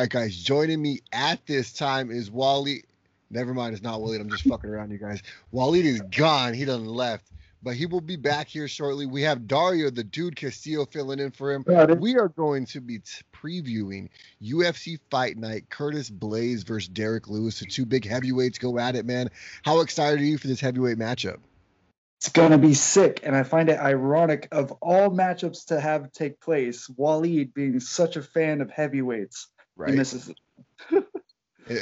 right, guys, joining me at this time is Wally. Never mind, it's not Waleed. I'm just fucking around, you guys. Waleed is gone. He done left. But he will be back here shortly. We have Dario, the dude Castillo, filling in for him. We are going to be previewing UFC Fight Night, Curtis Blaydes versus Derek Lewis. The two big heavyweights go at it, man. How excited are you for this heavyweight matchup? It's going to be sick, and I find it ironic of all matchups to have take place, Waleed being such a fan of heavyweights. Right. He misses it.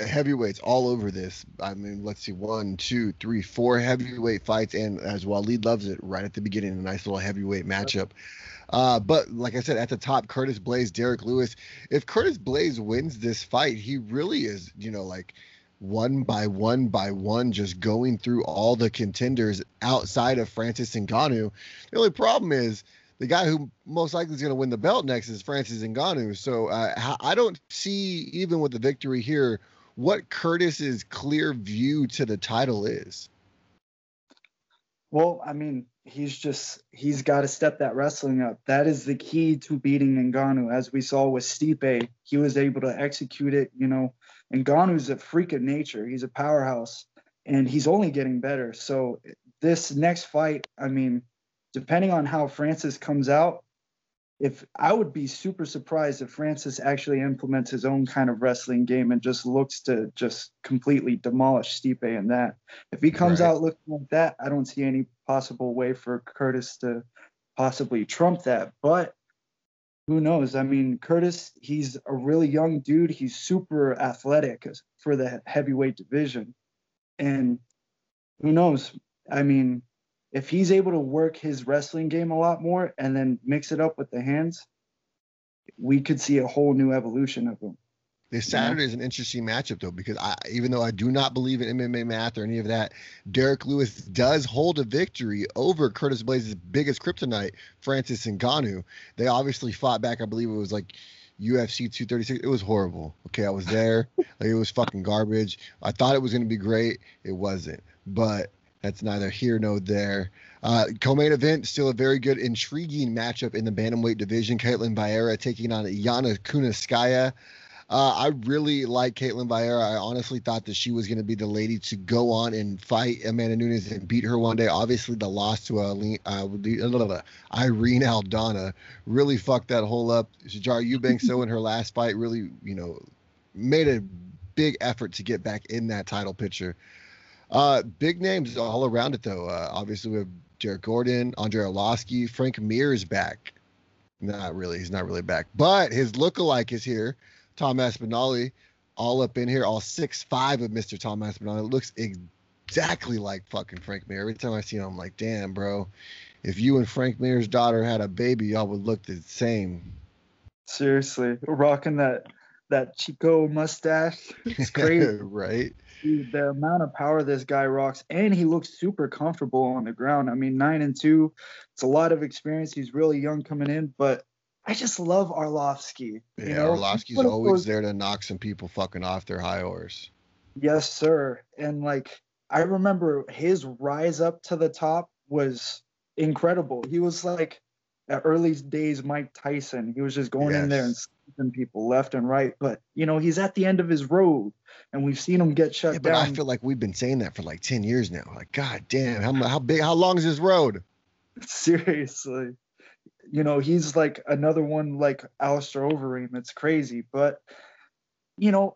Heavyweights all over this. I mean, let's see, 1, 2, 3, 4 heavyweight fights, and as Waleed loves it, right at the beginning, a nice little heavyweight matchup. But like I said, at the top, Curtis Blaydes, Derek Lewis. If Curtis Blaydes wins this fight, he really is, like one by one, just going through all the contenders outside of Francis Ngannou. The only problem is the guy who most likely is going to win the belt next is Francis Ngannou. So I don't see, even with the victory here, what Curtis's clear view to the title is. Well, I mean, he's got to step that wrestling up. That is the key to beating Ngannou. As we saw with Stipe, he was able to execute it. Ngannou's a freak of nature. He's a powerhouse, and he's only getting better. So this next fight, I mean, depending on how Francis comes out, I would be super surprised if Francis actually implements his own kind of wrestling game and just looks to just completely demolish Stipe in that. If he comes out looking like that, I don't see any possible way for Curtis to possibly trump that. But who knows? I mean, Curtis, he's a really young dude. He's super athletic for the heavyweight division. And who knows? I mean, if he's able to work his wrestling game a lot more and then mix it up with the hands, we could see a whole new evolution of him. This Saturday is an interesting matchup, though, because even though I do not believe in MMA math or any of that, Derek Lewis does hold a victory over Curtis Blaydes' biggest kryptonite, Francis Ngannou. They obviously fought back. I believe it was like UFC 236. It was horrible. Okay, I was there. It was fucking garbage. I thought it was going to be great. It wasn't. But that's neither here nor there. Co-main event, still a very good, intriguing matchup in the bantamweight division. Caitlin Vieira taking on Yana Kunitskaya. I really like Caitlin Vieira. I honestly thought that she was going to be the lady to go on and fight Amanda Nunes and beat her one day. Obviously, the loss to Irene Aldana really fucked that whole up. Sijara Eubanks, so in her last fight, really, made a big effort to get back in that title picture. Big names all around it, though. Obviously, we have Jared Gordon, Andrei Arlovski, Frank Mir is back. Not really. He's not really back. But his lookalike is here. Tom Aspinall, all up in here, all 6'5" of Mr. Tom Aspinall. Looks exactly like fucking Frank Mir. Every time I see him, I'm like, damn, bro. If you and Frank Mir's daughter had a baby, y'all would look the same. Seriously. Rocking that Chico mustache. It's crazy. Right? Dude, the amount of power this guy rocks, and he looks super comfortable on the ground. I mean, 9-2. It's a lot of experience. He's really young coming in, but I just love Arlovski. Yeah, Arlovski's always there to knock some people fucking off their high horse. Yes, sir. And I remember his rise up to the top was incredible. He was like at early days Mike Tyson. He was just going in there and sleeping people left and right. But he's at the end of his road, and we've seen him get shut down. But I feel like we've been saying that for like 10 years now. Like, god damn, how long is this road? Seriously. He's like another one like Alistair Overeem. It's crazy, but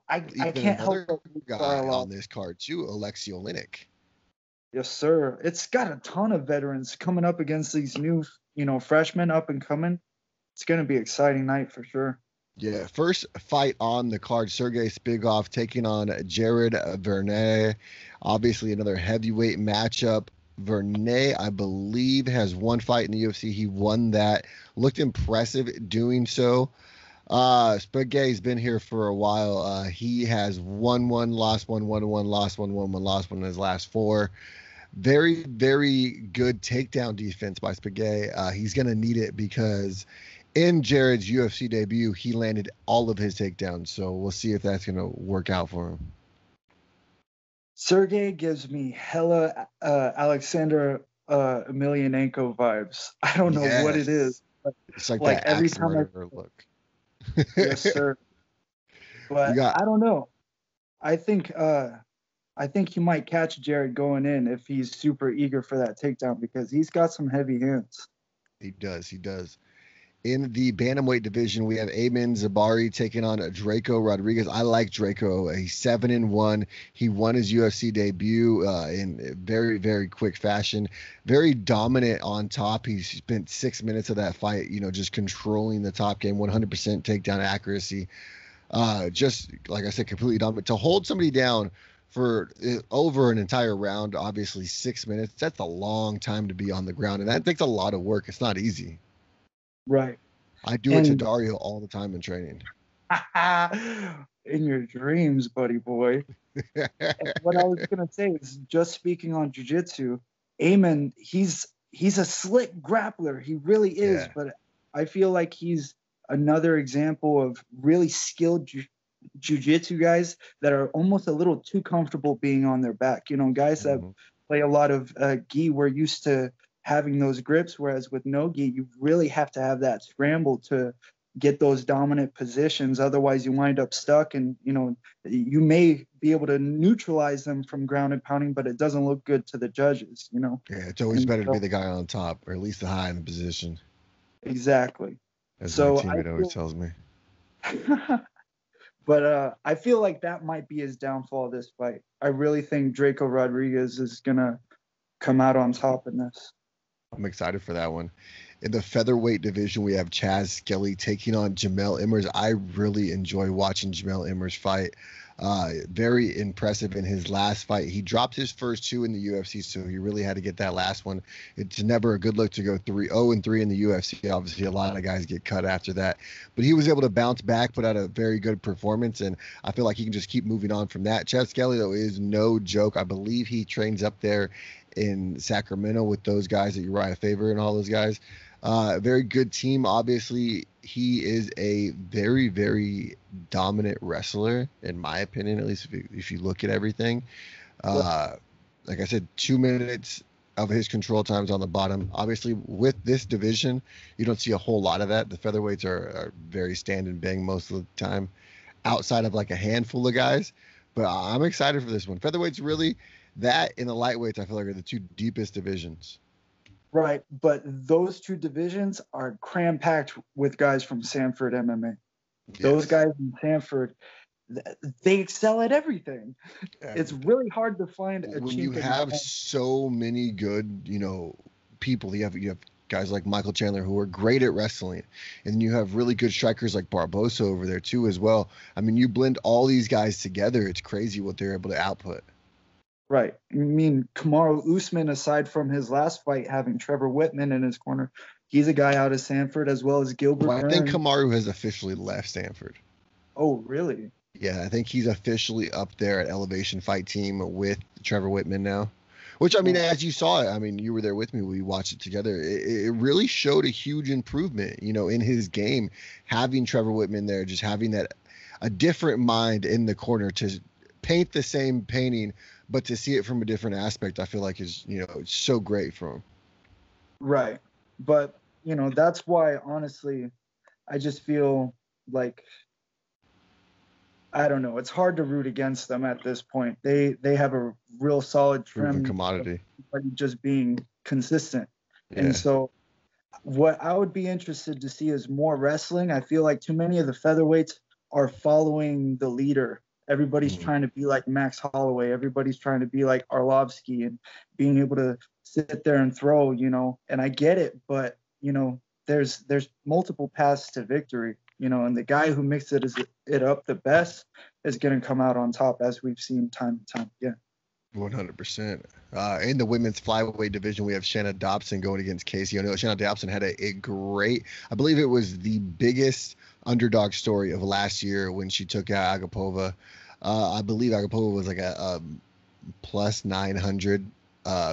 I can't help guy on this card too, Alexei Oleinik. Yes, sir. It's got a ton of veterans coming up against these new, freshmen up and coming. It's going to be an exciting night for sure. Yeah, first fight on the card, Sergey Spivakov taking on Jared Vernet. Obviously another heavyweight matchup. Vernet, I believe, has one fight in the UFC. He won that. Looked impressive doing so. Spaghetti's been here for a while. He has won one, lost one, won one, lost one, won one, lost one in his last 4. Very, very good takedown defense by Spaghetti. He's going to need it because in Jared's UFC debut, he landed all of his takedowns. So we'll see if that's going to work out for him. Sergey gives me hella Alexander Emelianenko vibes. I don't know what it is. But it's like that every time I look. Yes, sir. But You got I don't know. I think he might catch Jared going in if he's super eager for that takedown because he's got some heavy hands. He does. He does. In the bantamweight division, we have Amin Zabari taking on Draco Rodriguez. I like Draco. He's 7-1. He won his UFC debut in very, very quick fashion. Very dominant on top. He spent 6 minutes of that fight, just controlling the top game, 100% takedown accuracy. Just like I said, completely dominant. To hold somebody down for over an entire round, obviously 6 minutes, that's a long time to be on the ground. And that takes a lot of work. It's not easy. Right. I do it to Dario all the time in training. In your dreams, buddy boy. What I was gonna say is just speaking on jiu-jitsu, Amen, he's a slick grappler. He really is, Yeah. but I feel like he's another example of really skilled jiu-jitsu guys that are almost a little too comfortable being on their back. Guys that play a lot of gi, we're used to having those grips, whereas with no gi, you really have to have that scramble to get those dominant positions. Otherwise, you wind up stuck, and you may be able to neutralize them from ground and pounding, but it doesn't look good to the judges. Yeah, it's always better to be the guy on top, or at least the high in the position. Exactly. As my teammate always tells me. But I feel like that might be his downfall this fight. I really think Draco Rodriguez is gonna come out on top in this. I'm excited for that one. In the featherweight division, we have Chaz Skelly taking on Jamel Immers. I really enjoy watching Jamel Immers fight. Very impressive in his last fight. He dropped his first two in the UFC, so he really had to get that last one. It's never a good look to go 0-3 in the UFC. Obviously, a lot of guys get cut after that. But he was able to bounce back, put out a very good performance, and I feel like he can just keep moving on from that. Chaz Skelly, though, is no joke. I believe he trains up there in Sacramento with those guys, that Uriah Faber and all those guys. Very good team. Obviously, he is a very, very dominant wrestler, in my opinion, at least if you look at everything. Like I said, 2 minutes of his control times on the bottom. Obviously, with this division, you don't see a whole lot of that. The featherweights are very stand and bang most of the time, outside of like a handful of guys. But I'm excited for this one. Featherweight's really, that and the lightweights, I feel like, are the two deepest divisions. Right, but those two divisions are cram-packed with guys from Sanford MMA. Yes. Those guys in Sanford, they excel at everything. It's really hard to find a when you have so many good, people. You have guys like Michael Chandler who are great at wrestling, and you have really good strikers like Barbosa over there too as well. I mean, you blend all these guys together, it's crazy what they're able to output. Right. I mean, Kamaru Usman, aside from his last fight having Trevor Whitman in his corner, he's a guy out of Sanford, as well as Gilbert Burns. I think Kamaru has officially left Sanford. Oh, really? Yeah, I think he's officially up there at Elevation Fight Team with Trevor Whitman now. Which, I mean, as you saw it, I mean, you were there with me. We watched it together. It really showed a huge improvement, in his game. Having Trevor Whitman there, just having a different mind in the corner to paint the same painting, but to see it from a different aspect, I feel like is, it's so great for him. Right. But, that's why, honestly, I just feel like, I don't know, it's hard to root against them at this point. They have a real solid trend, commodity, just being consistent. Yeah. And so what I would be interested to see is more wrestling. I feel like too many of the featherweights are following the leader. Everybody's trying to be like Max Holloway. Everybody's trying to be like Arlovsky and being able to sit there and throw, and I get it, but, there's multiple paths to victory, and the guy who mixes it up the best is going to come out on top, as we've seen time and time again. 100%. In the women's flyweight division, we have Shanna Dobson going against Casey O'Neill. Shanna Dobson had a great, I believe it was the biggest underdog story of last year when she took out Agapova. I believe Agapova was like a plus 900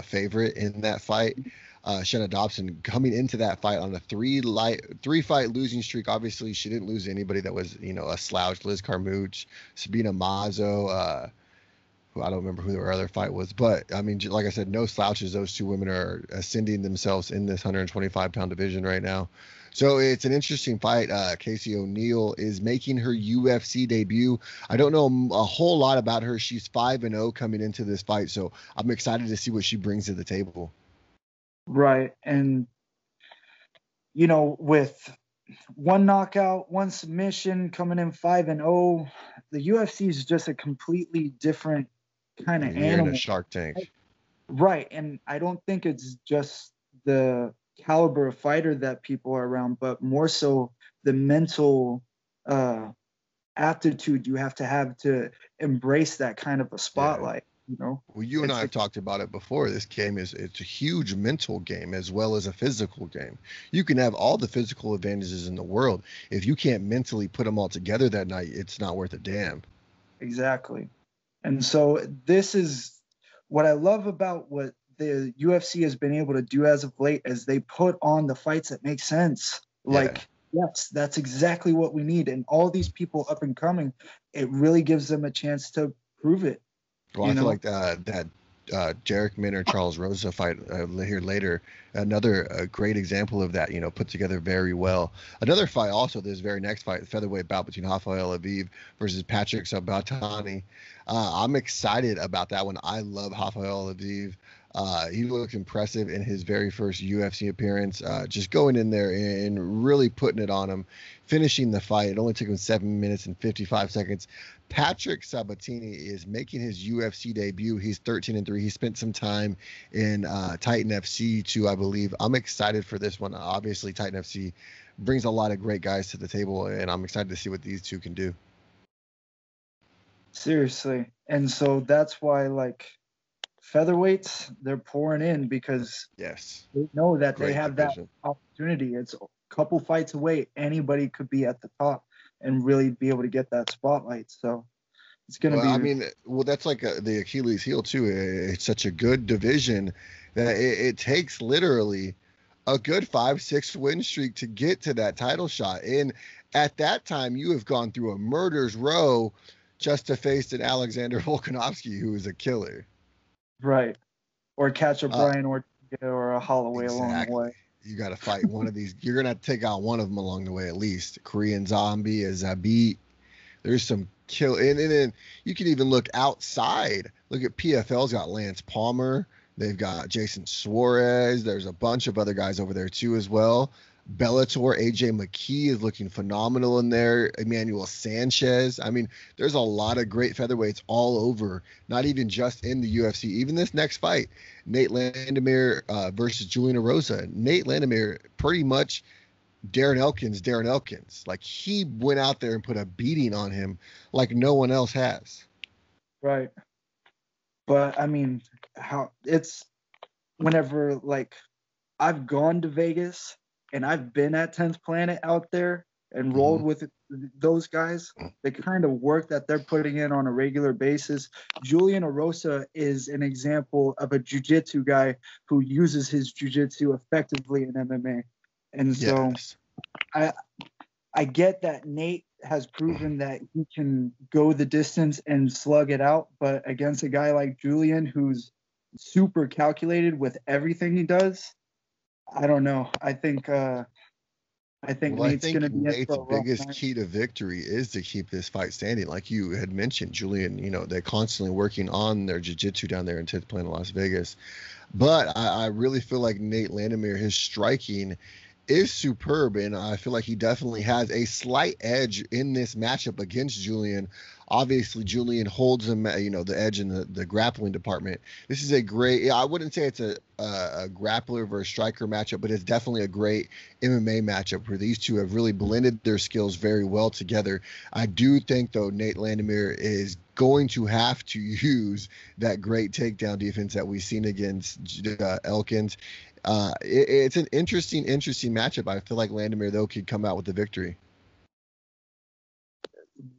favorite in that fight. Shanna Dobson coming into that fight on a three-fight losing streak. Obviously, she didn't lose to anybody that was, a slouch. Liz Carmouche, Sabina Mazo, who I don't remember who their other fight was, but I mean, like I said, no slouches. Those two women are ascending themselves in this 125-pound division right now. So it's an interesting fight. Casey O'Neill is making her UFC debut. I don't know a whole lot about her. She's 5-0 coming into this fight, so I'm excited to see what she brings to the table. Right. And, you know, with one knockout, one submission, coming in 5-0, the UFC is just a completely different kind of You're in a animal. Shark Tank. Right. And I don't think it's just the caliber of fighter that people are around, but more so the mental aptitude you have to embrace that kind of a spotlight. You know, Well, you and I it's have talked about it before. This game it's a huge mental game as well as a physical game. You can have all the physical advantages in the world. If you can't mentally put them all together that night, it's not worth a damn. exactly. And so this is what I love about what the UFC has been able to do as of late, is they put on the fights that make sense. Yeah. Like, yes, that's exactly what we need. And all these people up and coming, it really gives them a chance to prove it. Well, I feel like that Jarek Minner Charles Rosa fight here later, another great example of that. Put together very well. Another fight also. This very next fight, the featherweight bout between Rafael Aviv versus Patrick Sabatani. I'm excited about that one. I love Rafael Aviv. He looked impressive in his very first UFC appearance, just going in there and really putting it on him, finishing the fight. It only took him 7 minutes and 55 seconds. Patrick Sabatini is making his UFC debut. He's 13-3. He spent some time in Titan FC too, I believe. I'm excited for this one. Obviously, Titan FC brings a lot of great guys to the table, and I'm excited to see what these two can do. Seriously. And so that's why, like, featherweights, they're pouring in because yes, they know that great they have division. that opportunity. It's a couple fights away. Anybody could be at the top and really be able to get that spotlight. So it's going to Well, be. I mean, that's like the Achilles heel too. It's such a good division that it takes literally a good 5-6 win streak to get to that title shot. And at that time, you have gone through a murder's row just to face an Alexander Volkanovski who is a killer. Right. Or catch a Brian Ortega or a Holloway along the way. You got to fight one of these. You're going to have to take out one of them along the way at least. Korean Zombie, a Zabit. There's some kill. And then you can even look outside. Look at PFL's got Lance Palmer. They've got Jason Suarez. There's a bunch of other guys over there too as well. Bellator, AJ McKee is looking phenomenal in there. Emmanuel Sanchez. I mean, there's a lot of great featherweights all over, not even just in the UFC. Even this next fight, Nate Landemir versus Julian Erosa. Nate Landemir pretty much Darren Elkins. Like, he went out there and put a beating on him like no one else has. Right. But I mean, how it's whenever, like, I've gone to Vegas and I've been at 10th Planet out there and rolled with those guys, the kind of work that they're putting in on a regular basis. Julian Erosa is an example of a jiu-jitsu guy who uses his jiu-jitsu effectively in MMA. And so Yes. I get that Nate has proven that he can go the distance and slug it out, but against a guy like Julian, who's super calculated with everything he does, I don't know. I think Nate's going to be Nate's in for a biggest rough key to victory is to keep this fight standing. Like you had mentioned, Julian, they're constantly working on their jiu-jitsu down there in 10th Planet, Las Vegas. But I really feel like Nate Landemir, his striking is superb, and I feel like he definitely has a slight edge in this matchup against Julian. Obviously, Julian holds him, the edge in the grappling department. This is a great, I wouldn't say it's a grappler versus striker matchup, but it's definitely a great MMA matchup where these two have really blended their skills very well together. I do think, though, Nate Landemir is going to have to use that great takedown defense that we've seen against Elkins. It's an interesting matchup. I feel like Landemir, though, could come out with the victory.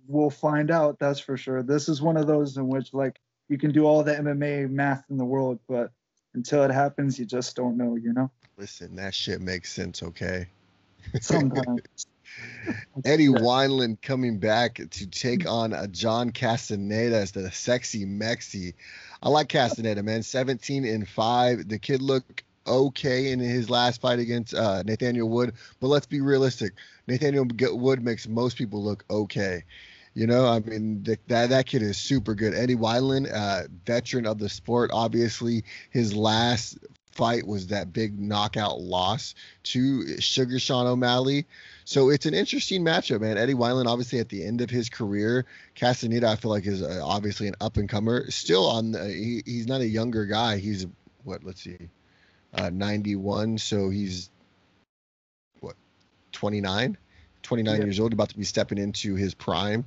We'll find out, that's for sure. This is one of those in which, like, you can do all the MMA math in the world, but until it happens, you just don't know, Listen, that shit makes sense, okay? Sometimes. Eddie Wineland coming back to take on John Castaneda as the sexy Mexi. I like Castaneda, man. 17-5. The kid looked okay in his last fight against Nathaniel Wood, but let's be realistic. Nathaniel Wood makes most people look okay. You know, I mean, that kid is super good. Eddie Wineland, veteran of the sport, obviously, his last fight was that big knockout loss to Sugar Sean O'Malley. So it's an interesting matchup, man. Eddie Wineland, obviously at the end of his career. Castaneda, I feel like, is obviously an up and comer. Still on, he's not a younger guy. He's what? Let's see, 91. So he's what, 29, 29 years old, about to be stepping into his prime.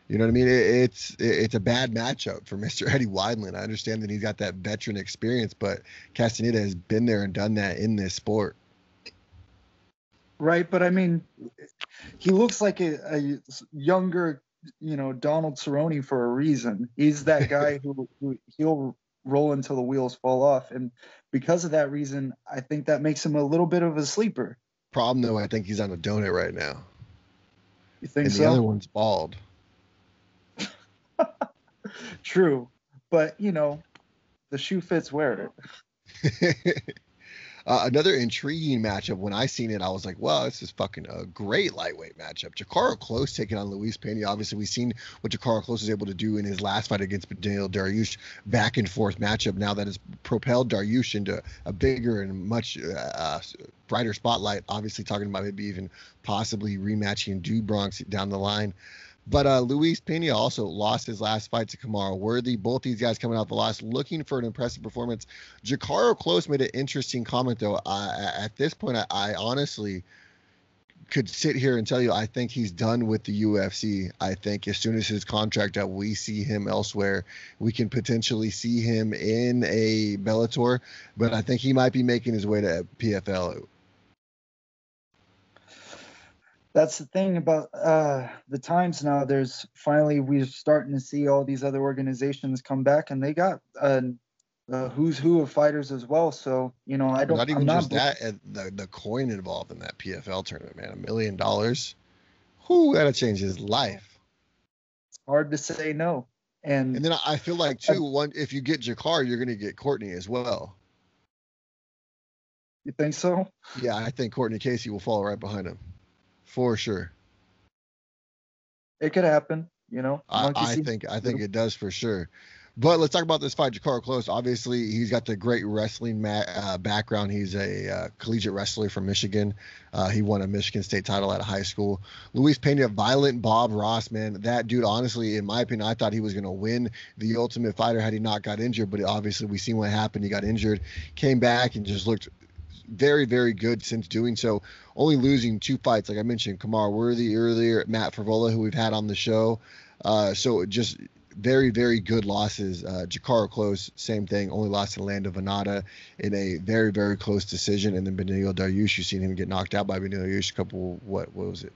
You know what I mean? It's a bad matchup for Mr. Eddie Wineland. I understand that he's got that veteran experience, but Castaneda has been there and done that in this sport. Right, but I mean, he looks like a younger, Donald Cerrone for a reason. He's that guy who he'll roll until the wheels fall off, and because of that reason, I think that makes him a little bit of a sleeper. Problem though, I think he's on a donut right now. You think and so? The other one's bald. True, but the shoe fits, wear it. Another intriguing matchup. When I seen it, I was like, "Wow, this is fucking a great lightweight matchup." Jacaro Close taking on Luis Pena. Obviously, we've seen what Jacaro Close was able to do in his last fight against Daniel Dariush. Back and forth matchup. Now that has propelled Dariush into a bigger and much brighter spotlight. Obviously, talking about maybe even possibly rematching Do Bronx down the line. But Luis Pena also lost his last fight to Kamaru Worthy. Both these guys coming out the loss, looking for an impressive performance. Jacaro Close made an interesting comment, though. At this point, I honestly could sit here and tell you I think he's done with the UFC. I think as soon as his contract out, we see him elsewhere. We can potentially see him in a Bellator, but I think he might be making his way to PFL. That's the thing about the times now. We're starting to see all these other organizations come back, and they got who's who of fighters as well. So I don't. Not even I'm not just that. The coin involved in that PFL tournament, man, $1 million. Whoo, that'll change his life. It's hard to say no. And then I feel like too, if you get Jakar, you're going to get Courtney as well. You think so? Yeah, I think Courtney Casey will fall right behind him. For sure. It could happen, I think it does for sure. But let's talk about this fight, Jacaro Close. Obviously, he's got the great wrestling background. He's a collegiate wrestler from Michigan. He won a Michigan State title at a high school. Luis Pena, Violent Bob Ross, man. That dude, honestly, in my opinion, I thought he was going to win the Ultimate Fighter had he not got injured. But obviously, we seen what happened. He got injured, came back, and just looked very, very good since doing so. Only losing 2 fights, like I mentioned, Kamaru Worthy earlier, Matt Favola, who we've had on the show. So just very, very good losses. Jacaro Close, same thing, only lost to Lando Venata in a very, very close decision. And then Beneil Dariush, you've seen him get knocked out by Beneil Dariush a couple, what was it,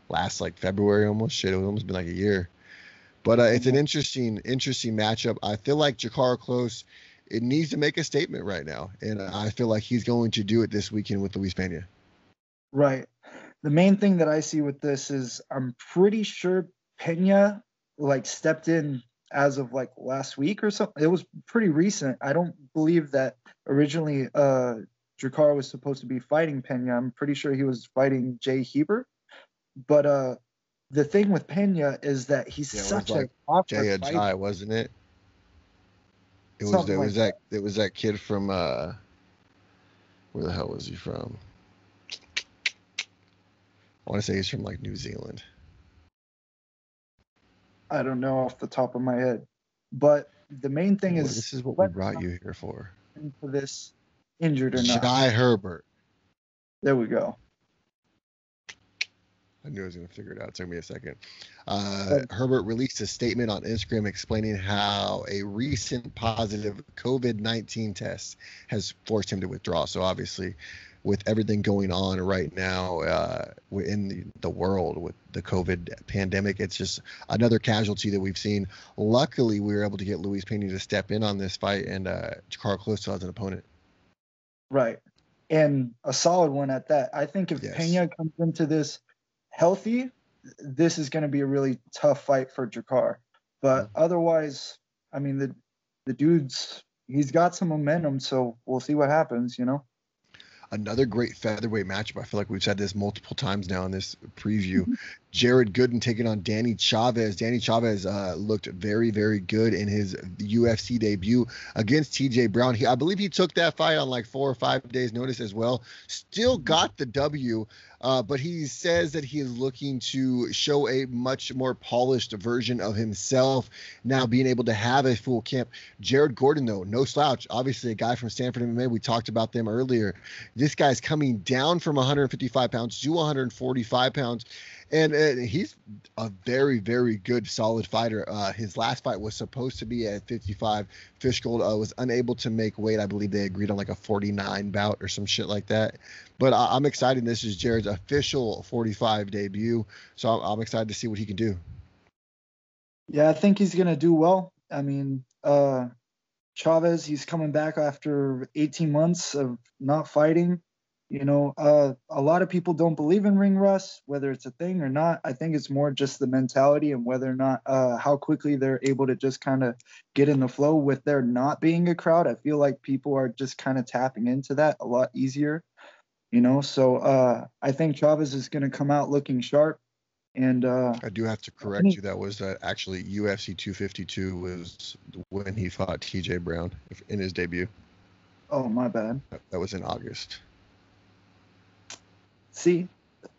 last like February almost? Shit, it was almost been like a year. But it's an interesting matchup. I feel like Jacaro Close, it needs to make a statement right now, and I feel like he's going to do it this weekend with Luis Pena. Right. The main thing that I see with this is I'm pretty sure Pena stepped in as of last week or something. It was pretty recent. I don't believe that originally Jacaro was supposed to be fighting Pena. I'm pretty sure he was fighting Jay Heber. But the thing with Pena is that he's such a Jay Ajay, wasn't it? It was that kid from where the hell was he from? I want to say he's from New Zealand. I don't know off the top of my head, but the main thing is this is what we brought you here for. For this, injured or not? Jai Herbert. There we go. I knew I was going to figure it out. It took me a second. Herbert released a statement on Instagram explaining how a recent positive COVID-19 test has forced him to withdraw. So obviously, with everything going on right now in the world with the COVID pandemic, it's just another casualty that we've seen. Luckily, we were able to get Luis Pena to step in on this fight, and Jacaro Close still has an opponent. Right. And a solid one at that. I think if Pena comes into this healthy, this is going to be a really tough fight for Jakar. But otherwise, I mean, the dude's he's got some momentum, so we'll see what happens, you know. Another great featherweight matchup. I feel like we've said this multiple times now in this preview. Jared Gooden taking on Danny Chavez. Danny Chavez looked very, very good in his UFC debut against TJ Brown. I believe he took that fight on like 4 or 5 days notice as well. Still got the W, but he says that he is looking to show a much more polished version of himself now, being able to have a full camp. Jared Gordon, though, no slouch. Obviously, a guy from Stanford MMA. We talked about them earlier. This guy's coming down from 155 pounds to 145 pounds. And he's a very, very good, solid fighter. His last fight was supposed to be at 55. Fishgold was unable to make weight. I believe they agreed on like a 49 bout or some shit like that. But I'm excited. This is Jared's official 45 debut. So I'm excited to see what he can do. Yeah, I think he's going to do well. I mean, Chavez, he's coming back after 18 months of not fighting. You know, a lot of people don't believe in ring rust, whether it's a thing or not. I think it's more just the mentality and whether or not how quickly they're able to just kind of get in the flow with there not being a crowd. I feel like people are just kind of tapping into that a lot easier, you know. So I think Chavez is going to come out looking sharp. And I do have to correct you. That was actually UFC 252 was when he fought TJ Brown in his debut. Oh, my bad. That was in August. See,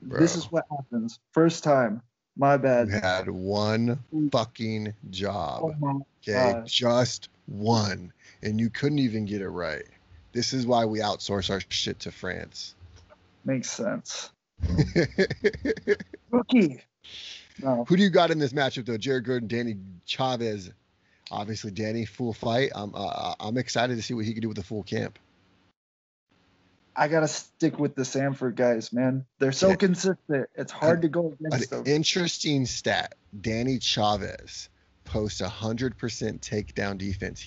Bro, this is what happens. First time. My bad. You had one fucking job. Oh my okay, God. Just one, and you couldn't even get it right. This is why we outsource our shit to France. Makes sense. Rookie. No. Who do you got in this matchup though? Jared Gordon, Danny Chavez. Obviously, Danny full fight. I'm excited to see what he can do with the full camp. I gotta stick with the Sanford guys, man. They're so consistent. It's hard to go against them. Interesting stat: Danny Chavez posts 100% takedown defense.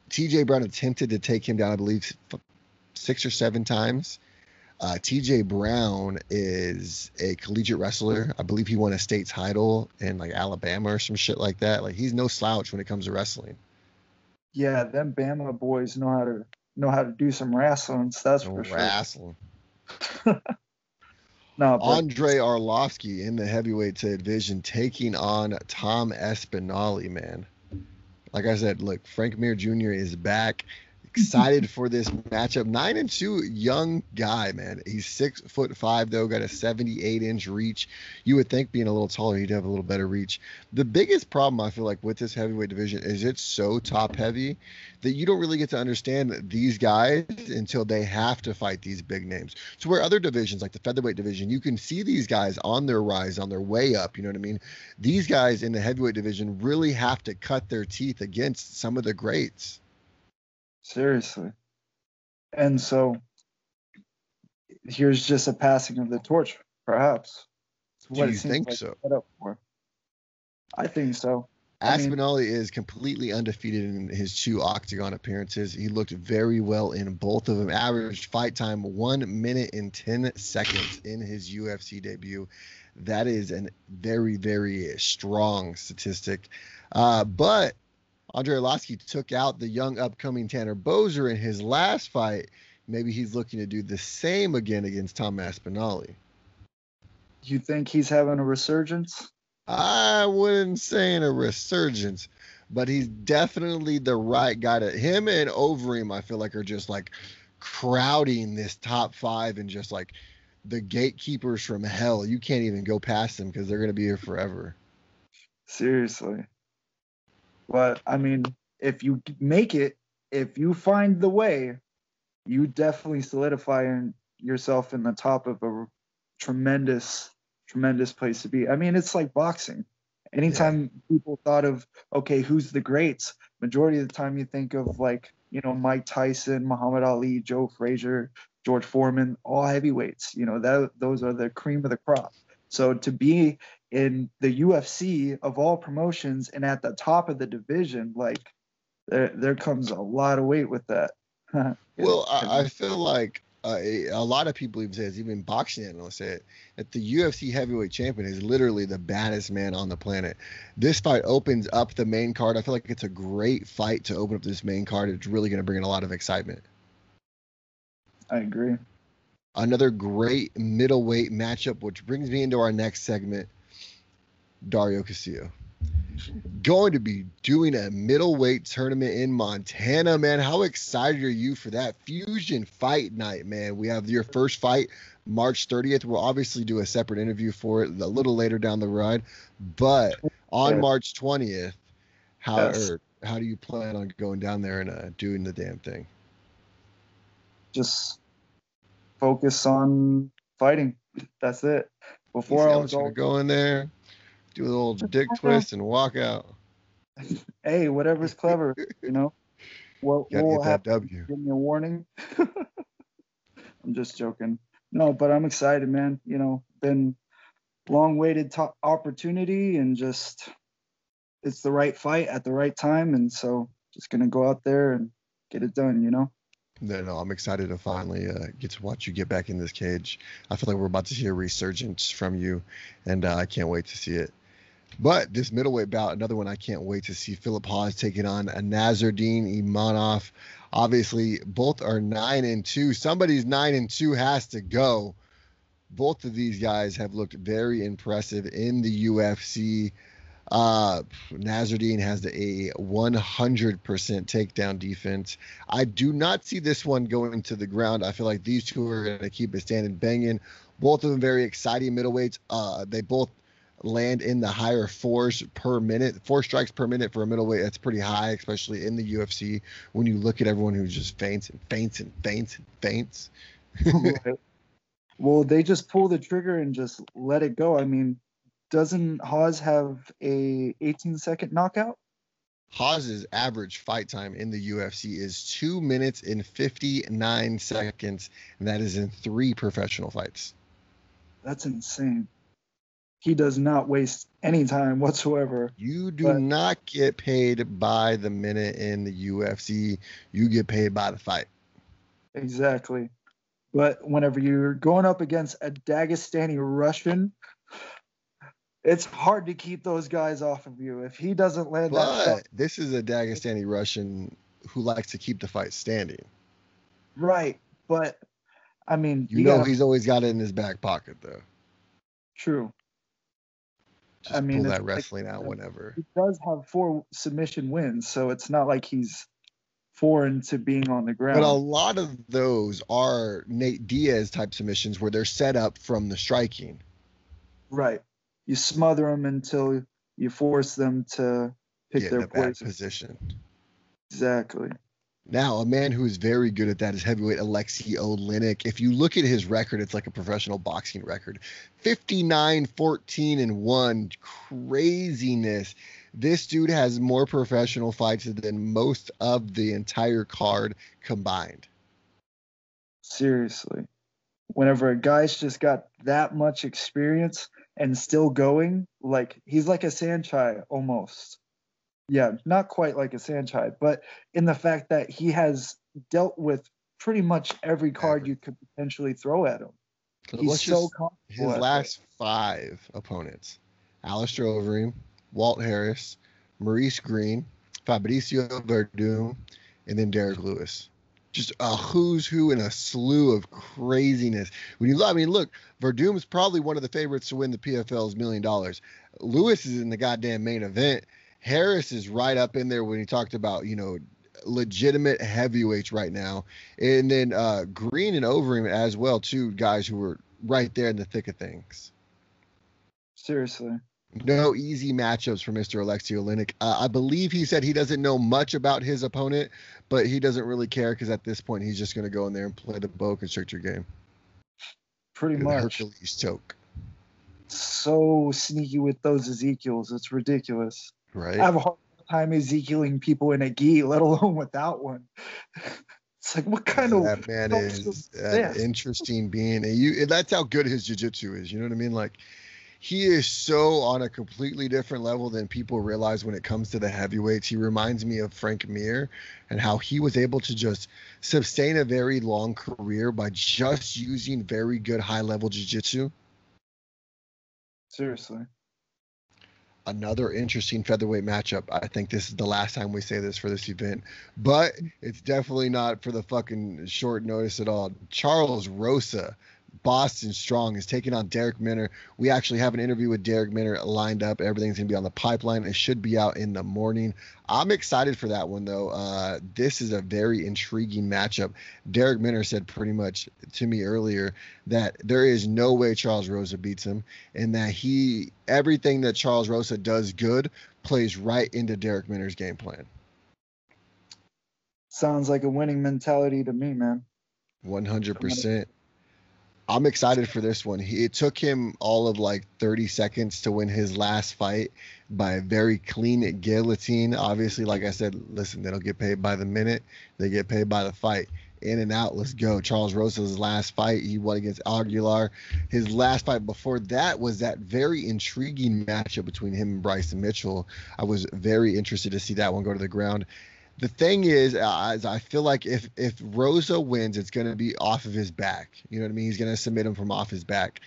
TJ Brown attempted to take him down, I believe, 6 or 7 times. TJ Brown is a collegiate wrestler. I believe he won a state title in like Alabama or some shit like that. Like he's no slouch when it comes to wrestling. Yeah, them Bama boys know how to do some wrestling. That's for sure. Wrestling. No, Andre Arlovsky in the heavyweight division taking on Tom Espinali, man. Like I said, look, Frank Mir Jr. is back. Excited for this matchup. 9-2 young guy, man. He's 6'5", though, got a 78-inch reach. You would think being a little taller, he'd have a little better reach. The biggest problem I feel like with this heavyweight division is it's so top heavy that you don't really get to understand these guys until they have to fight these big names. So where other divisions, like the featherweight division, you can see these guys on their rise, on their way up. You know what I mean? These guys in the heavyweight division really have to cut their teeth against some of the greats. Seriously. And so here's just a passing of the torch, perhaps. Do you think so? I think so. Aspinall is completely undefeated in his 2 octagon appearances. He looked very well in both of them. Average fight time 1 minute and 10 seconds in his UFC debut. That is a very, very strong statistic. But Andre Arlovsky took out the young upcoming Tanner Boser in his last fight. Maybe he's looking to do the same again against Tom Aspinall. You think he's having a resurgence? I wouldn't say in a resurgence, but he's definitely the right guy to him. And Overeem, I feel like, are just like crowding this top 5 and just like the gatekeepers from hell. You can't even go past them because they're going to be here forever. Seriously. But, I mean, if you make it, if you find the way, you definitely solidify yourself in the top of a tremendous, tremendous place to be. I mean, it's like boxing. Anytime people thought of, okay, who's the greats? Majority of the time you think of like, you know, Mike Tyson, Muhammad Ali, Joe Frazier, George Foreman, all heavyweights. You know, those are the cream of the crop. So to be in the UFC of all promotions and at the top of the division, like there comes a lot of weight with that. Well, I feel like a lot of people even say, even boxing analysts say it, that the UFC heavyweight champion is literally the baddest man on the planet. This fight opens up the main card. I feel like it's a great fight to open up this main card. It's really going to bring in a lot of excitement. I agree. Another great middleweight matchup, which brings me into our next segment. Dario Castillo going to be doing a middleweight tournament in Montana, man. How excited are you for that Fusion Fight Night, man? We have your first fight March 30th. We'll obviously do a separate interview for it a little later down the road, but on March 20th, how do you plan on going down there and doing the damn thing? Just focus on fighting. That's it. Before I was going to go in there, do a little dick twist and walk out. Hey, whatever's clever, you know. We'll have W. Give me a warning. I'm just joking. No, but I'm excited, man. You know, been long-awaited opportunity, and just it's the right fight at the right time, and so just gonna go out there and get it done. You know. No, I'm excited to finally get to watch you get back in this cage. I feel like we're about to see a resurgence from you, and I can't wait to see it. But this middleweight bout, another one I can't wait to see. Philip Haas taking on Nazardine Imanov. Obviously, both are 9-2. Somebody's 9-2 has to go. Both of these guys have looked very impressive in the UFC. Nazardine has a 100% takedown defense. I do not see this one going to the ground. I feel like these two are going to keep it standing banging. Both of them very exciting middleweights. They both land in the higher 4 strikes per minute for a middleweight. That's pretty high, especially in the UFC when you look at everyone who just faints and faints and faints and faints. Right. Well, they just pull the trigger and just let it go. I mean, doesn't Haas have a 18-second knockout? Haas's average fight time in the UFC is 2 minutes and 59 seconds, and that is in 3 professional fights. That's insane. He does not waste any time whatsoever. You do not get paid by the minute in the UFC. You get paid by the fight. Exactly. But whenever you're going up against a Dagestani Russian, it's hard to keep those guys off of you. If he doesn't land that shot. This is a Dagestani Russian who likes to keep the fight standing. Right. But, I mean. He's always got it in his back pocket, though. True. Just pull that wrestling out whenever. He does have 4 submission wins, so it's not like he's foreign to being on the ground. But a lot of those are Nate Diaz type submissions where they're set up from the striking. Right. You smother them until you force them to pick their position. Exactly. Now, a man who is very good at that is heavyweight Alexei Oleinik. If you look at his record, it's like a professional boxing record. 59-14-1. Craziness. This dude has more professional fights than most of the entire card combined. Seriously. Whenever a guy's just got that much experience and still going, like he's like a Saenchai almost. Yeah, not quite like a Saenchai, but in the fact that he has dealt with pretty much every card you could potentially throw at him. He's so comfortable. His last 5 opponents: Alistair Overeem, Walt Harris, Maurice Green, Fabricio Verdum, and then Derek Lewis. Just a who's who and a slew of craziness. Look, Verdum is probably one of the favorites to win the PFL's $1 million. Lewis is in the goddamn main event. Harris is right up in there when he talked about, legitimate heavyweights right now. And then Green and Overeem as well, too, guys who were right there in the thick of things. Seriously. No easy matchups for Mr. Alexei Oleinik. I believe he said he doesn't know much about his opponent, but he doesn't really care because at this point he's just going to go in there and play the boa constrictor game. Pretty much. The Hercules choke. So sneaky with those Ezekiels. It's ridiculous. Right. I have a hard time Ezekieling people in a gi, let alone without one. It's like, what kind of that man is an interesting being. And that's how good his jiu-jitsu is. You know what I mean? Like, He is so on a completely different level than people realize when it comes to the heavyweights. He reminds me of Frank Mir and how he was able to just sustain a very long career by just using very good high level jiu-jitsu. Seriously. Another interesting featherweight matchup. I think this is the last time we say this for this event, but it's definitely not for the fucking short notice at all. Charles Rosa, Boston Strong, is taking on Derek Minner. We actually have an interview with Derek Minner lined up. Everything's going to be on the pipeline. It should be out in the morning. I'm excited for that one, though. This is a very intriguing matchup. Derek Minner said pretty much to me earlier that there is no way Charles Rosa beats him, and that everything that Charles Rosa does good plays right into Derek Minner's game plan. Sounds like a winning mentality to me, man. 100%. I'm excited for this one. It took him all of like 30 seconds to win his last fight by a very clean guillotine. Obviously, like I said, listen, they don't get paid by the minute. They get paid by the fight. In and out, let's go. Charles Rosa's last fight, he won against Aguilar. His last fight before that was that very intriguing matchup between him and Bryson Mitchell. I was very interested to see that one go to the ground. The thing is I feel like if Rosa wins, it's going to be off of his back. You know what I mean? He's going to submit him from off his back.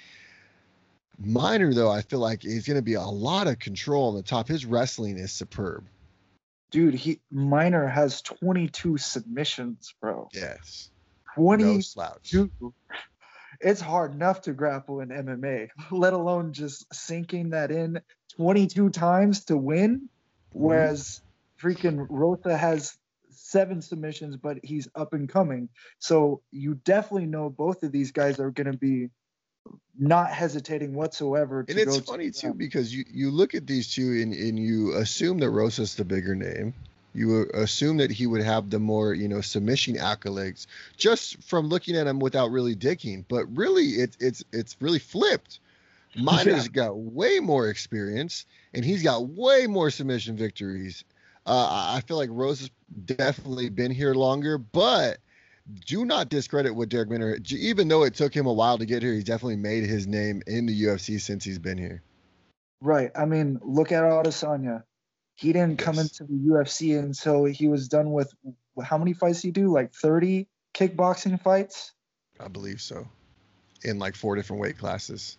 Minor, though, I feel like he's going to be a lot of control on the top. His wrestling is superb. Dude, Minor has 22 submissions, bro. Yes. 22. No slouch. It's hard enough to grapple in MMA, let alone just sinking that in 22 times to win, whereas freaking Rosa has 7 submissions, but he's up and coming. So you definitely know both of these guys are going to be not hesitating whatsoever. And it's funny too, because you look at these two and you assume that Rosa's the bigger name. You assume that he would have the more, submission accolades just from looking at him without really digging. But really, it's really flipped. Minor's got way more experience, and he's got way more submission victories. I feel like Rose has definitely been here longer, but do not discredit what Derek Minner, even though it took him a while to get here, he's definitely made his name in the UFC since he's been here. Right. I mean, look at Adesanya. He didn't come into the UFC until he was done with, how many fights did he do? Like 30 kickboxing fights? I believe so. In like 4 different weight classes.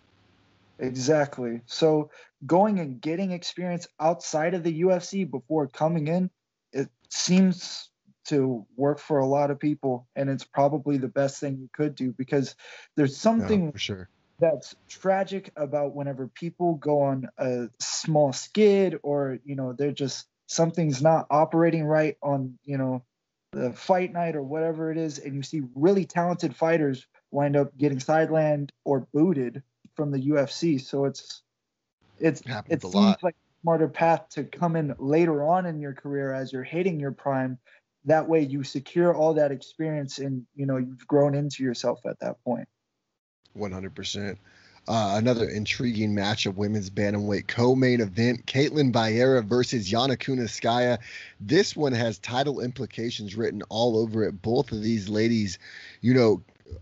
Exactly. So going and getting experience outside of the UFC before coming in, it seems to work for a lot of people, and it's probably the best thing you could do, because there's something for sure that's tragic about whenever people go on a small skid, or they're just, something's not operating right on the fight night or whatever it is, and you see really talented fighters wind up getting sidelined or booted from the UFC. So it seems like a smarter path to come in later on in your career as you're hitting your prime. That way you secure all that experience, and you've grown into yourself at that point. 100%. Another intriguing match of women's bantamweight co-main event: Caitlin Vieira versus Yana Kunitskaya. This one has title implications written all over it. Both of these ladies,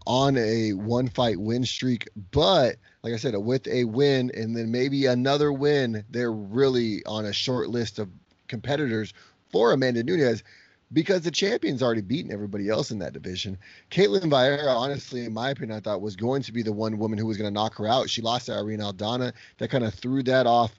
on a 1-fight win streak, but like I said, with a win and then maybe another win, they're really on a short list of competitors for Amanda Nunes, because the champion's already beaten everybody else in that division. Caitlin Vieira, honestly, in my opinion, I thought was going to be the one woman who was going to knock her out. She lost to Irene Aldana. That kind of threw that off.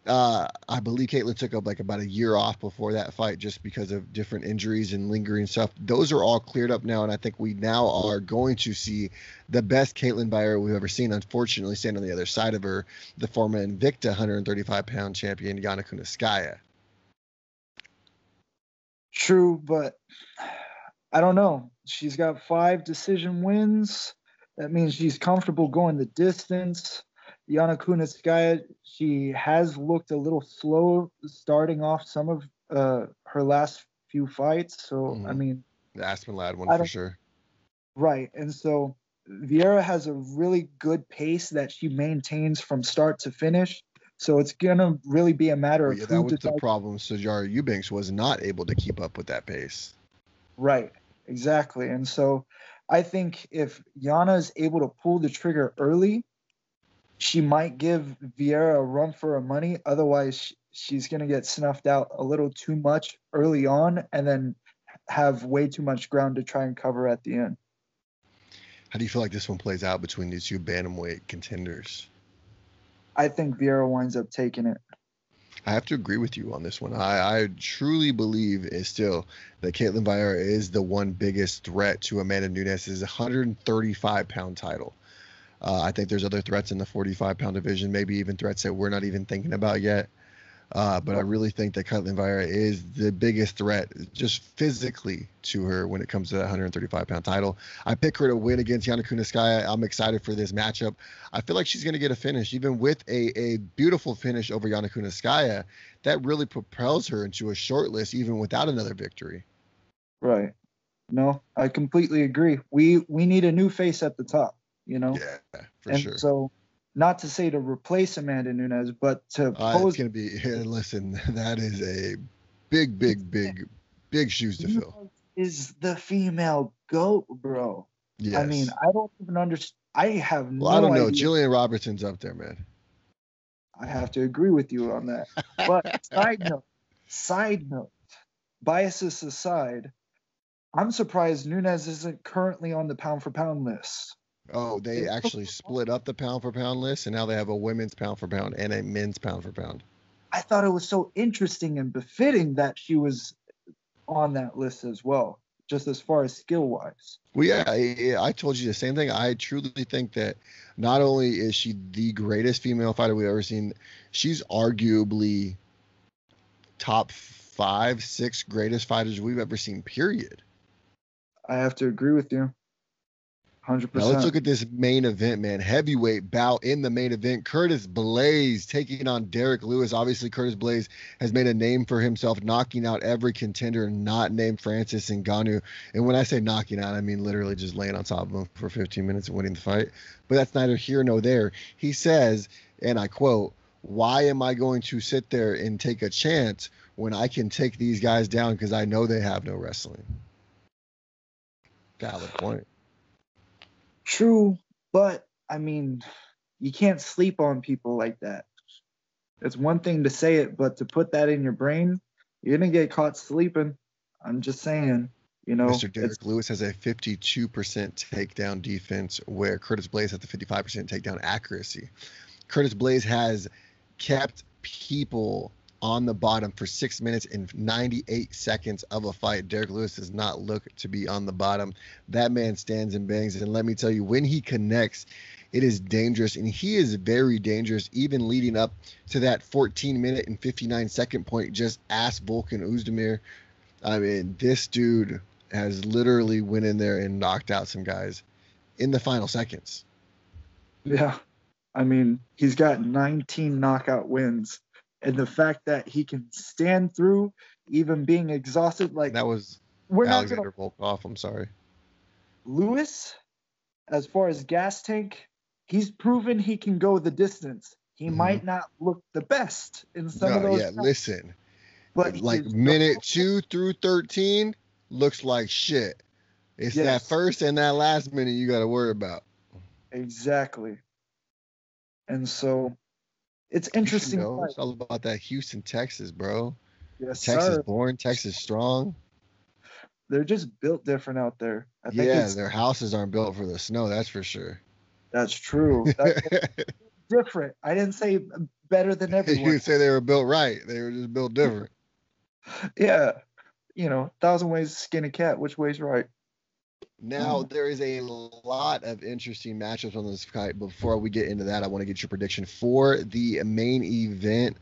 I believe Caitlin took up like about a year off before that fight just because of different injuries and lingering stuff. Those are all cleared up now, and I think we now are going to see the best Caitlin Vieira we've ever seen. Unfortunately, standing on the other side of her, the former Invicta 135-pound champion, Yana Kunitskaya. True, but I don't know. She's got 5 decision wins. That means she's comfortable going the distance. Yana Kunitskaya, she has looked a little slow starting off some of her last few fights. So, I mean, the Aspen Ladd one for sure. Right. And so Vieira has a really good pace that she maintains from start to finish. So it's going to really be a matter of that was the problem. Sijara Eubanks was not able to keep up with that pace. Right. Exactly. And so I think if Yana is able to pull the trigger early, she might give Vieira a run for her money. Otherwise, she's going to get snuffed out a little too much early on and then have way too much ground to try and cover at the end. How do you feel like this one plays out between these two bantamweight contenders? I think Vieira winds up taking it. I have to agree with you on this one. I truly believe is still that Caitlin Vieira is the one biggest threat to Amanda Nunes' 135-pound title. I think there's other threats in the 45-pound division, maybe even threats that we're not even thinking about yet. But I really think that Caitlin Vieira is the biggest threat just physically to her when it comes to that 135-pound title. I pick her to win against Yana Kunitskaya. I'm excited for this matchup. I feel like she's going to get a finish, even with a beautiful finish over Yana Kunitskaya. That really propels her into a short list, even without another victory. Right. No, I completely agree. We need a new face at the top, you know? Yeah, for and sure. So not to say to replace Amanda Nunes, but to pose. It's going to be, listen, that is a big shoes to fill. Is the female GOAT, bro. Yes. I mean, I don't even understand. I have no idea. I don't know. Jillian Robertson's up there, man. I have to agree with you on that. But side note, biases aside, I'm surprised Nunes isn't currently on the pound for pound list. Oh, they actually split up the pound for pound list, and now they have a women's pound for pound and a men's pound for pound. I thought it was so interesting and befitting that she was on that list as well, just as far as skill wise. Well, yeah, I told you the same thing. I truly think that not only is she the greatest female fighter we've ever seen, she's arguably top 5, 6 greatest fighters we've ever seen, period. I have to agree with you. 100%. Now let's look at this main event, man. Heavyweight bout in the main event. Curtis Blaydes taking on Derek Lewis. Obviously, Curtis Blaydes has made a name for himself, knocking out every contender not named Francis Ngannou. And when I say knocking out, I mean literally just laying on top of him for 15 minutes and winning the fight. But that's neither here nor there. He says, and I quote, "Why am I going to sit there and take a chance when I can take these guys down because I know they have no wrestling?" Valid point. True, but I mean, you can't sleep on people like that. It's one thing to say it, but to put that in your brain, you're gonna get caught sleeping. I'm just saying, you know. Mr. Derek Lewis has a 52% takedown defense, where Curtis Blaydes has the 55% takedown accuracy. Curtis Blaydes has kept people on the bottom for 6 minutes and 98 seconds of a fight. Derek Lewis does not look to be on the bottom. That man stands and bangs. And let me tell you, when he connects, it is dangerous. And he is very dangerous, even leading up to that 14-minute and 59-second point. Just ask Volkan Oezdemir. I mean, this dude has literally went in there and knocked out some guys in the final seconds. Yeah. I mean, he's got 19 knockout wins. And the fact that he can stand through even being exhausted, like that was we're Alexander Volkov. I'm sorry. Lewis, as far as gas tank, he's proven he can go the distance. He might not look the best in some of those. Yeah, listen. But like minute 2 through 13 looks like shit. It's that first and that last minute you got to worry about. Exactly. And so it's interesting. It's all about that Houston, Texas, bro. Yes, Texas sir. born, Texas strong. They're just built different out there. I think their houses aren't built for the snow, that's for sure. That's true. That's different. I didn't say better than everyone. You didn't say they were built right. They were just built different. Yeah. 1,000 ways to skin a cat. Which way's right? Now, there is a lot of interesting matchups on this fight. Before we get into that, I want to get your prediction for the main event.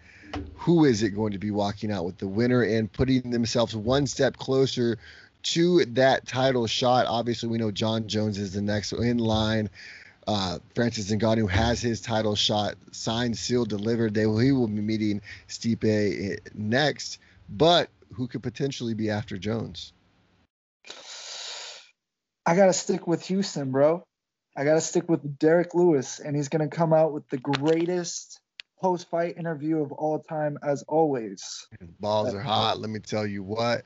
Who is it going to be walking out with the winner and putting themselves one step closer to that title shot? Obviously, we know John Jones is the next in line. Francis Ngannou has his title shot signed, sealed, delivered. He will be meeting Stipe next. But who could potentially be after Jones? I got to stick with Houston, bro. I got to stick with Derek Lewis, and he's going to come out with the greatest post-fight interview of all time, as always. His balls are hot. Let me tell you what.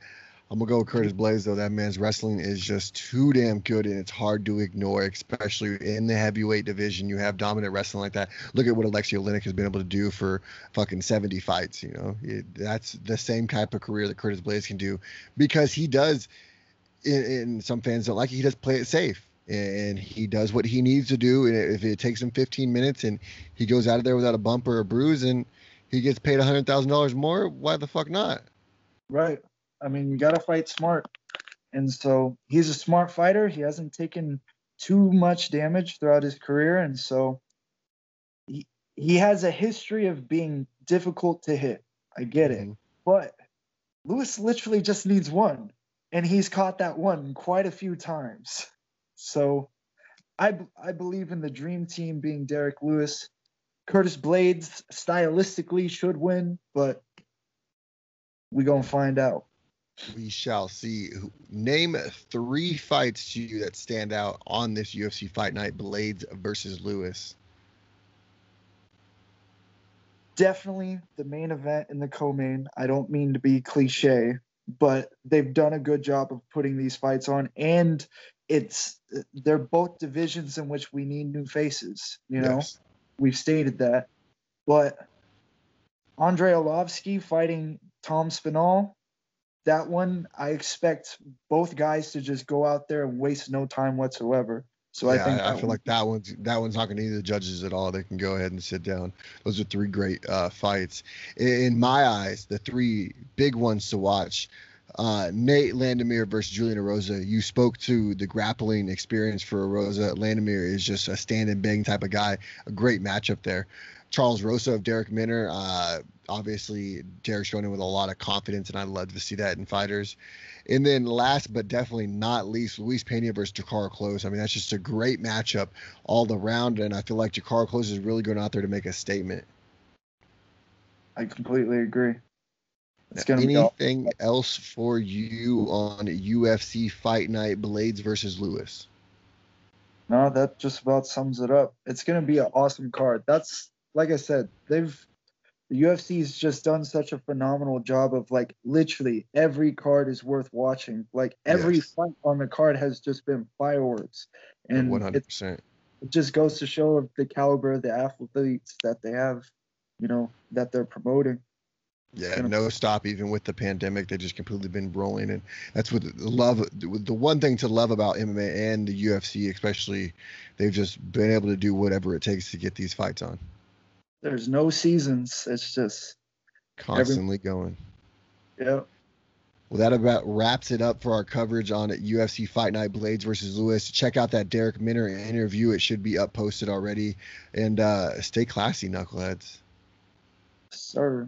I'm gonna go with Curtis Blaydes though. That man's wrestling is just too damn good, and it's hard to ignore, especially in the heavyweight division. You have dominant wrestling like that. Look at what Alexei Oleinik has been able to do for fucking 70 fights. That's the same type of career that Curtis Blaydes can do, because he does. And some fans don't like it. He does play it safe, and he does what he needs to do. And if it takes him 15 minutes and he goes out of there without a bump or a bruise, and he gets paid $100,000 more, why the fuck not? Right. I mean, you got to fight smart. And so he's a smart fighter. He hasn't taken too much damage throughout his career. And so he has a history of being difficult to hit. I get it. But Lewis literally just needs one. And he's caught that one quite a few times. So I believe in the dream team being Derek Lewis. Curtis Blaydes stylistically should win, but we're going to find out. We shall see. Name 3 fights to you that stand out on this UFC Fight Night, Blaydes versus Lewis. Definitely the main event and the co-main. I don't mean to be cliche, but they've done a good job of putting these fights on, and they're both divisions in which we need new faces. Yes. We've stated that. But Andrei Arlovski fighting Tom Spinall, that one, I expect both guys to just go out there and waste no time whatsoever. So yeah, I feel like that one's not going to need the judges at all. They can go ahead and sit down. Those are 3 great fights. In my eyes, the 3 big ones to watch. Nate Landemir versus Julian Erosa. You spoke to the grappling experience for Erosa. Landemir is just a stand and bang type of guy. A great matchup there. Charles Rosa of Derek Minner. Obviously, Derek's showing him with a lot of confidence, and I'd love to see that in fighters. And then last but definitely not least, Luis Pena versus Jakar Close. I mean, that's just a great matchup all around, and I feel like Jakar Close is really going out there to make a statement. I completely agree. Anything else for you on UFC Fight Night, Blaydes versus Lewis? No, that just about sums it up. It's going to be an awesome card. That's, like I said, the UFC's just done such a phenomenal job of, like, literally every card is worth watching. Like, every fight on the card has just been fireworks. And 100%. It just goes to show the caliber of the athletes that they have, that they're promoting. Yeah, no stop. Even with the pandemic, they just completely been rolling, and that's what the one thing to love about MMA and the UFC, especially, they've just been able to do whatever it takes to get these fights on. There's no seasons. It's just constantly going. Yeah. Well, that about wraps it up for our coverage on UFC Fight Night, Blaydes versus Lewis. Check out that Derek Minner interview. It should be up posted already. And stay classy, knuckleheads. Sir.